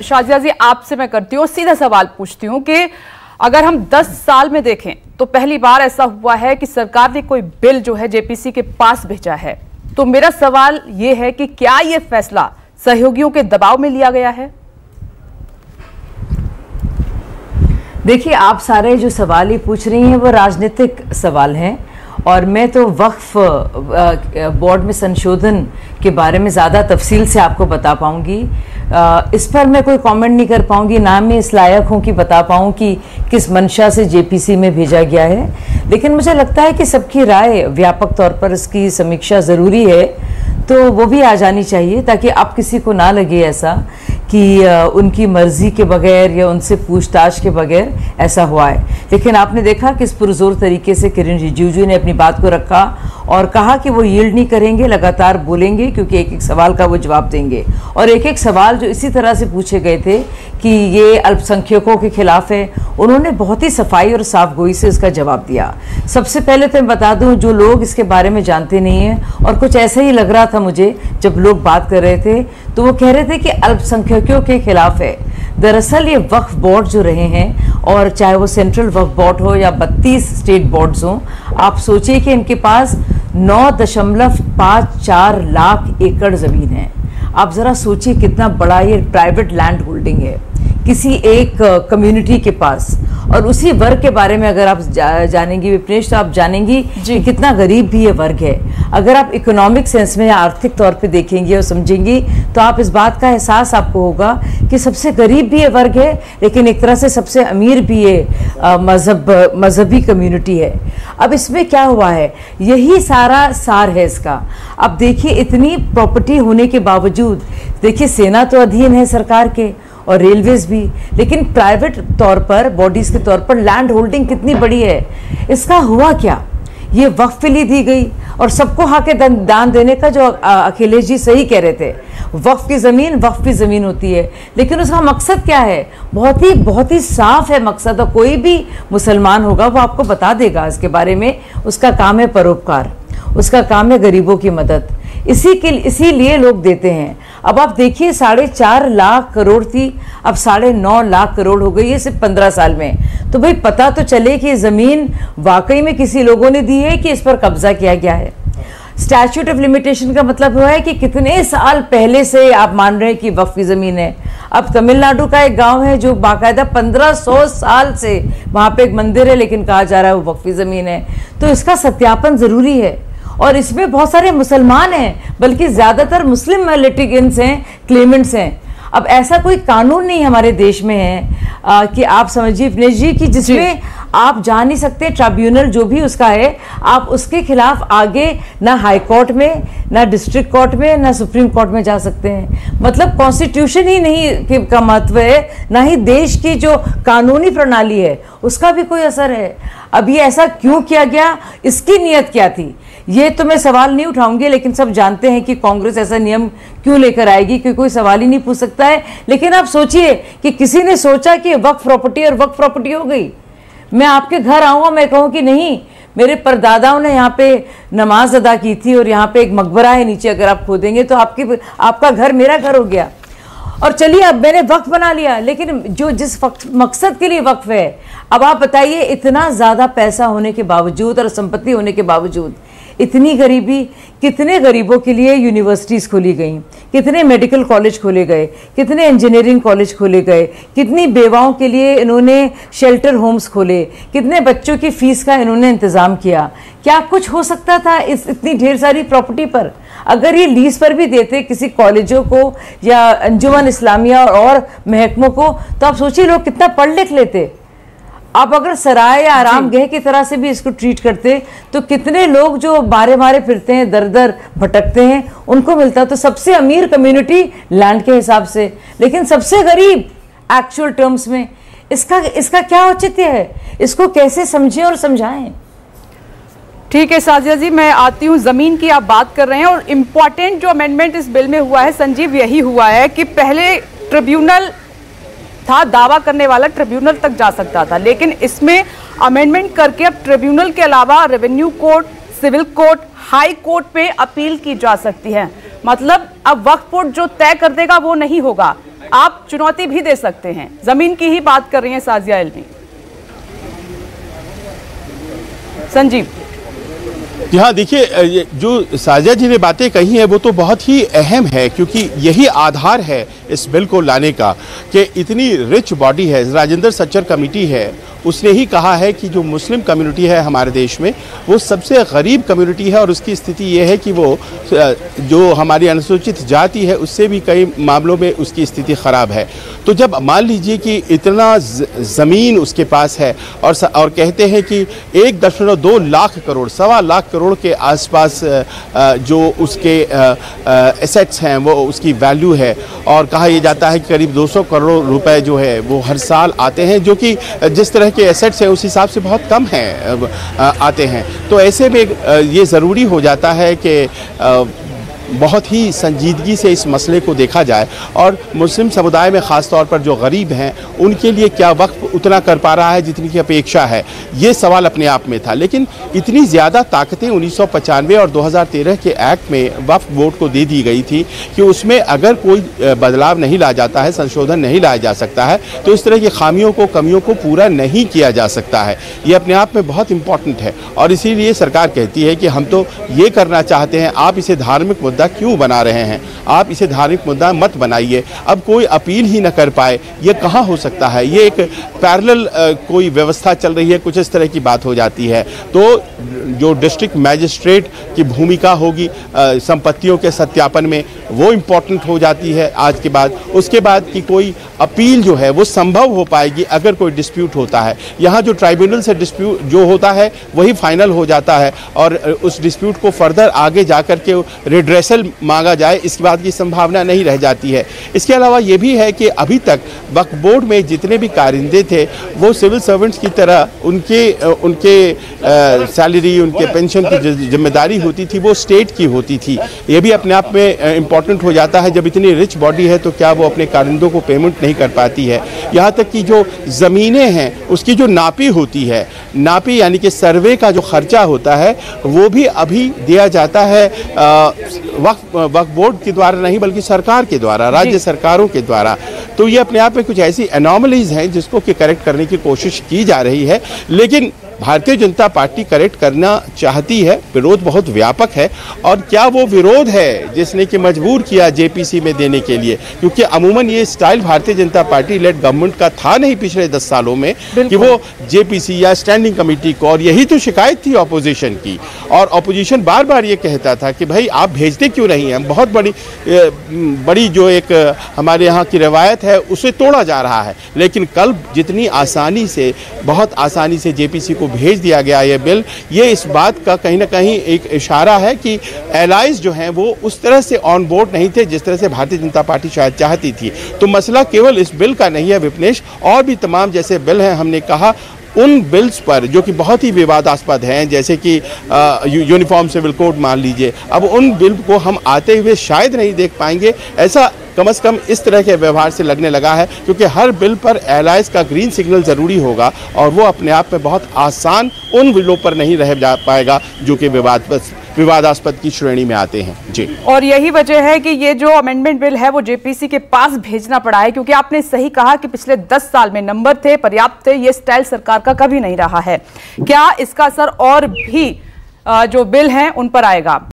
शाजिया जी आपसे मैं करती हूँ, सीधा सवाल पूछती हूँ कि अगर हम 10 साल में देखें तो पहली बार ऐसा हुआ है कि सरकार ने कोई बिल जो है जेपीसी के पास भेजा है। तो मेरा सवाल ये है कि क्या ये फैसला सहयोगियों के दबाव में लिया गया है? देखिए, आप सारे जो सवाल ही पूछ रही हैं वो राजनीतिक सवाल हैं और मैं तो वक्फ बोर्ड में संशोधन के बारे में ज़्यादा तफसील से आपको बता पाऊंगी। इस पर मैं कोई कमेंट नहीं कर पाऊंगी, ना मैं इस लायक हूं कि बता पाऊं कि किस मंशा से जेपीसी में भेजा गया है। लेकिन मुझे लगता है कि सबकी राय व्यापक तौर पर इसकी समीक्षा ज़रूरी है, तो वो भी आ जानी चाहिए ताकि अब किसी को ना लगे ऐसा कि उनकी मर्जी के बगैर या उनसे पूछताछ के बगैर ऐसा हुआ है। लेकिन आपने देखा कि इस पुरजोर तरीके से किरण रिजिजू ने अपनी बात को रखा और कहा कि वो यील्ड नहीं करेंगे, लगातार बोलेंगे क्योंकि एक एक सवाल का वो जवाब देंगे। और एक एक सवाल जो इसी तरह से पूछे गए थे कि ये अल्पसंख्यकों के खिलाफ है, उन्होंने बहुत ही सफाई और साफगोई से उसका जवाब दिया। सबसे पहले तो मैं बता दूं, जो लोग इसके बारे में जानते नहीं हैं और कुछ ऐसा ही लग रहा था मुझे जब लोग बात कर रहे थे, तो वो कह रहे थे कि अल्पसंख्यकों के खिलाफ है। दरअसल ये वक्फ बोर्ड जो रहे हैं, और चाहे वो सेंट्रल वक्फ बोर्ड हो या 32 स्टेट बोर्ड्स हों, आप सोचिए कि इनके पास 9.54 लाख एकड़ ज़मीन है। आप ज़रा सोचिए कितना बड़ा ये प्राइवेट लैंड होल्डिंग है किसी एक कम्युनिटी के पास। और उसी वर्ग के बारे में अगर आप जानेंगी विपनेश, तो आप जानेंगी कि कितना गरीब भी ये वर्ग है। अगर आप इकोनॉमिक सेंस में या आर्थिक तौर पे देखेंगी और समझेंगी तो आप इस बात का एहसास आपको होगा कि सबसे गरीब भी ये वर्ग है, लेकिन एक तरह से सबसे अमीर भी ये मजहबी कम्युनिटी है। अब इसमें क्या हुआ है, यही सारा सार है इसका। अब देखिए, इतनी प्रॉपर्टी होने के बावजूद, देखिए सेना तो अधीन है सरकार के और रेलवेज भी, लेकिन प्राइवेट तौर पर, बॉडीज के तौर पर लैंड होल्डिंग कितनी बड़ी है। इसका हुआ क्या, ये वक्फ के लिए दी गई और सबको हाके दान देने का, जो अखिलेश जी सही कह रहे थे, वक्फ की ज़मीन होती है, लेकिन उसका मकसद क्या है, बहुत ही साफ है मकसद। और कोई भी मुसलमान होगा वो आपको बता देगा इसके बारे में। उसका काम है परोपकार, उसका काम है गरीबों की मदद, इसीलिए लोग देते हैं। अब आप देखिए, 4.5 लाख करोड़ थी, अब 9.5 लाख करोड़ हो गई है सिर्फ 15 साल में। तो भाई पता तो चले कि ज़मीन वाकई में किसी लोगों ने दी है कि इस पर कब्जा किया गया है। स्टैच्यूट ऑफ लिमिटेशन का मतलब हुआ है कि कितने साल पहले से आप मान रहे हैं कि वक्फ की ज़मीन है। अब तमिलनाडु का एक गांव है जो बाकायदा 1500 साल से वहाँ पे एक मंदिर है, लेकिन कहा जा रहा है वो वक्फ की ज़मीन है। तो इसका सत्यापन ज़रूरी है। और इसमें बहुत सारे मुसलमान हैं, बल्कि ज़्यादातर मुस्लिम लिटिगेंट्स हैं, क्लेमेंट्स हैं। अब ऐसा कोई कानून नहीं हमारे देश में है कि आप समझिए विपनेश जी कि जिसमें आप जा नहीं सकते, ट्रिब्यूनल जो भी उसका है, आप उसके खिलाफ आगे ना हाई कोर्ट में, ना डिस्ट्रिक्ट कोर्ट में, ना सुप्रीम कोर्ट में जा सकते हैं। मतलब कॉन्स्टिट्यूशन ही नहीं का महत्व है, ना ही देश की जो कानूनी प्रणाली है उसका भी कोई असर है। अब ये ऐसा क्यों किया गया, इसकी नीयत क्या थी, ये तो मैं सवाल नहीं उठाऊंगी, लेकिन सब जानते हैं कि कांग्रेस ऐसा नियम क्यों लेकर आएगी, क्योंकि कोई सवाल ही नहीं पूछ सकता है। लेकिन आप सोचिए कि किसी ने सोचा कि वक्फ प्रॉपर्टी और वक्फ प्रॉपर्टी हो गई। मैं आपके घर आऊँगा, मैं कहूँ कि नहीं, मेरे परदादाओं ने यहाँ पे नमाज अदा की थी और यहाँ पे एक मकबरा है नीचे, अगर आप खोदेंगे तो आपका घर मेरा घर हो गया। और चलिए, अब मैंने वक्फ बना लिया, लेकिन जो जिस मकसद के लिए वक्फ है, अब आप बताइए, इतना ज़्यादा पैसा होने के बावजूद और संपत्ति होने के बावजूद इतनी गरीबी, कितने गरीबों के लिए यूनिवर्सिटीज़ खोली गई, कितने मेडिकल कॉलेज खोले गए, कितने इंजीनियरिंग कॉलेज खोले गए, कितनी बेवाओं के लिए इन्होंने शेल्टर होम्स खोले, कितने बच्चों की फ़ीस का इन्होंने इंतज़ाम किया। क्या कुछ हो सकता था इस इतनी ढेर सारी प्रॉपर्टी पर? अगर ये लीज पर भी देते किसी कॉलेजों को या अंजुमन इस्लामिया और महकमों को, तो आप सोचिए लोग कितना पढ़ लिख लेते। आप अगर सराय या आरामगह की तरह से भी इसको ट्रीट करते तो कितने लोग जो मारे फिरते हैं, दर दर भटकते हैं, उनको मिलता। तो सबसे अमीर कम्युनिटी लैंड के हिसाब से, लेकिन सबसे गरीब एक्चुअल टर्म्स में। इसका क्या औचित्य है, इसको कैसे समझें और समझाएं? ठीक है साजिया जी, मैं आती हूँ, जमीन की आप बात कर रहे हैं और इम्पॉर्टेंट जो अमेंडमेंट इस बिल में हुआ है संजीव, यही हुआ है कि पहले ट्रिब्यूनल था, दावा करने वाला ट्रिब्यूनल तक जा सकता था, लेकिन इसमें अमेंडमेंट करके अब ट्रिब्यूनल के अलावा revenue court, civil court, high court पे अपील की जा सकती है। मतलब अब वक्फ बोर्ड जो तय कर देगा वो नहीं होगा, आप चुनौती भी दे सकते हैं। जमीन की ही बात कर रही हैं साजिया इल्मी। संजीव। हाँ, देखिए, जो साजिया जी ने बातें कही हैं वो तो बहुत ही अहम है, क्योंकि यही आधार है इस बिल को लाने का कि इतनी रिच बॉडी है, राजेंद्र सच्चर कमेटी है, उसने ही कहा है कि जो मुस्लिम कम्युनिटी है हमारे देश में वो सबसे गरीब कम्युनिटी है और उसकी स्थिति ये है कि वो जो हमारी अनुसूचित जाति है उससे भी कई मामलों में उसकी स्थिति ख़राब है। तो जब मान लीजिए कि इतना ज़मीन उसके पास है और कहते हैं कि 1.2 लाख करोड़, 1.25 लाख करोड़ के आसपास जो उसके एसेट्स हैं वो उसकी वैल्यू है, और कहा यह जाता है कि करीब 200 करोड़ रुपए जो है वो हर साल आते हैं, जो कि जिस तरह के एसेट्स हैं उस हिसाब से बहुत कम हैं आते हैं। तो ऐसे में ये ज़रूरी हो जाता है कि बहुत ही संजीदगी से इस मसले को देखा जाए, और मुस्लिम समुदाय में ख़ास तौर पर जो गरीब हैं उनके लिए क्या वक्फ उतना कर पा रहा है जितनी की अपेक्षा है, ये सवाल अपने आप में था। लेकिन इतनी ज़्यादा ताकतें 1995 और 2013 के एक्ट में वक्फ बोर्ड को दे दी गई थी कि उसमें अगर कोई बदलाव नहीं लाया जाता है, संशोधन नहीं लाया जा सकता है, तो इस तरह की खामियों को, कमियों को पूरा नहीं किया जा सकता है। ये अपने आप में बहुत इंपॉर्टेंट है, और इसीलिए सरकार कहती है कि हम तो ये करना चाहते हैं, आप इसे धार्मिक मुद्दा क्यों बना रहे हैं, आप इसे धार्मिक मुद्दा मत बनाइए। अब कोई अपील ही न कर पाए, ये कहाँ हो सकता है, ये एक पैरेलल कोई व्यवस्था चल रही है, कुछ इस तरह की बात हो जाती है। तो जो डिस्ट्रिक्ट मैजिस्ट्रेट की भूमिका होगी संपत्तियों के सत्यापन में, वो इम्पोर्टेंट हो जाती है आज के बाद। उसके बाद कि कोई अपील जो है वो संभव हो पाएगी अगर कोई डिस्प्यूट होता है। यहाँ जो ट्राइब्यूनल से डिस्प्यूट जो होता है वही फाइनल हो जाता है, और उस डिस्प्यूट को फर्दर आगे जाकर के रिड्रेसल मांगा जाए, इसकी बात की संभावना नहीं रह जाती है। इसके अलावा ये भी है कि अभी तक वक्फ बोर्ड में जितने भी कारिंदे थे वो सिविल सर्वेंट्स की तरह उनके सैलरी, उनके पेंशन की जिम्मेदारी होती थी वो स्टेट की होती थी। ये भी अपने आप में इम्पॉर्टेंट हो जाता है। जब इतनी रिच बॉडी है तो क्या वो अपने कारिंदों को पेमेंट नहीं कर पाती है। यहाँ तक कि जो ज़मीनें हैं उसकी जो नापी होती है, नापी यानी कि सर्वे का जो खर्चा होता है वो भी अभी दिया जाता है वक्फ बोर्ड के द्वारा नहीं बल्कि सरकार के द्वारा, राज्य सरकारों के द्वारा। तो ये अपने आप में कुछ ऐसी एनॉमलीज हैं जिसको कि करेक्ट करने की कोशिश की जा रही है, लेकिन भारतीय जनता पार्टी करेक्ट करना चाहती है। विरोध बहुत व्यापक है, और क्या वो विरोध है जिसने कि मजबूर किया जेपीसी में देने के लिए, क्योंकि अमूमन ये style Bharatiya Janata party lead government का था नहीं पिछले 10 सालों में कि वो जेपीसी या स्टैंडिंग कमेटी को, और यही तो शिकायत थी ऑपोजिशन की। और ऑपोजिशन बार बार ये कहता था कि भाई आप भेजते क्यों नहीं हैं, बहुत बड़ी जो एक हमारे यहाँ की रवायत है उसे तोड़ा जा रहा है। लेकिन कल जितनी आसानी से, बहुत आसानी से जेपीसी को भेज दिया गया ये बिल, ये इस बात का कहीं ना कहीं एक इशारा है कि एलाइज जो हैं वो उस तरह से ऑन बोर्ड नहीं थे जिस तरह से भारतीय जनता पार्टी शायद चाहती थी। तो मसला केवल इस बिल का नहीं है विपनेश, और भी तमाम जैसे बिल हैं, हमने कहा उन बिल्स पर जो कि बहुत ही विवादास्पद हैं, जैसे कि यूनिफॉर्म सिविल कोड मान लीजिए, अब उन बिल को हम आते हुए शायद नहीं देख पाएंगे। ऐसा कम से कम इस तरह के व्यवहार से लगने लगा है, क्योंकि हर बिल पर एलाइज का ग्रीन सिग्नल ज़रूरी होगा, और वो अपने आप में बहुत आसान उन बिलों पर नहीं रह जा पाएगा जो कि विवादास्पद की श्रेणी में आते हैं। जी, और यही वजह है कि ये जो अमेंडमेंट बिल है वो जेपीसी के पास भेजना पड़ा है, क्योंकि आपने सही कहा कि पिछले 10 साल में नंबर थे, पर्याप्त थे, ये स्टाइल सरकार का कभी नहीं रहा है। क्या इसका असर और भी जो बिल हैं उन पर आएगा?